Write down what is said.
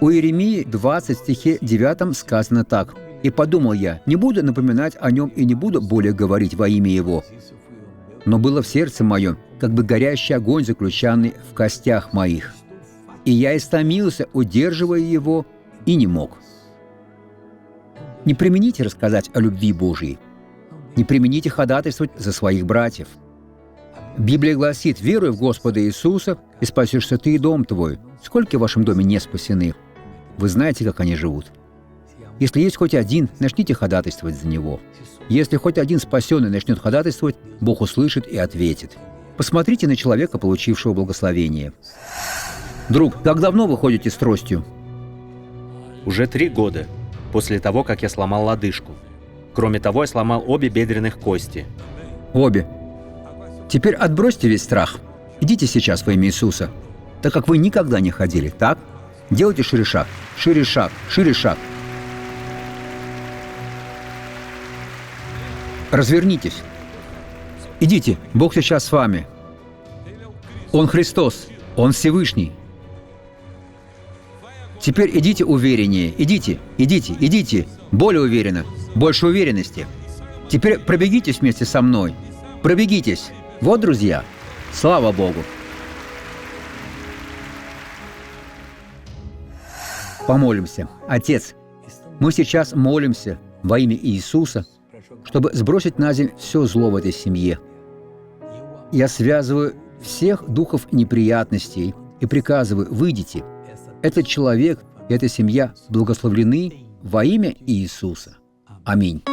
У Иеремии 20 стихе 9 сказано так: «И подумал я, не буду напоминать о нем и не буду более говорить во имя его. Но было в сердце моем, как бы горящий огонь, заключенный в костях моих. И я истомился, удерживая его, и не мог». Не примените рассказать о любви Божьей. Не примените ходатайствовать за своих братьев. Библия гласит: «Веруй в Господа Иисуса, и спасешься ты и дом твой». Сколько в вашем доме не спасены? Вы знаете, как они живут. Если есть хоть один, начните ходатайствовать за него. Если хоть один спасенный начнет ходатайствовать, Бог услышит и ответит. Посмотрите на человека, получившего благословение. Друг, как давно вы ходите с тростью? Уже 3 года, после того, как я сломал лодыжку. Кроме того, я сломал обе бедренных кости. Обе. Теперь отбросьте весь страх. Идите сейчас во имя Иисуса, так как вы никогда не ходили, так? Делайте шире шаг, шире шаг, шире шаг. Развернитесь. Идите, Бог сейчас с вами. Он Христос, Он Всевышний. Теперь идите увереннее, идите, идите, идите, более уверенно, больше уверенности. Теперь пробегитесь вместе со мной, пробегитесь. Вот, друзья, слава Богу. Помолимся. Отец, мы сейчас молимся во имя Иисуса, чтобы сбросить на землю все зло в этой семье. Я связываю всех духов неприятностей и приказываю: выйдите. Этот человек и эта семья благословлены во имя Иисуса. Аминь.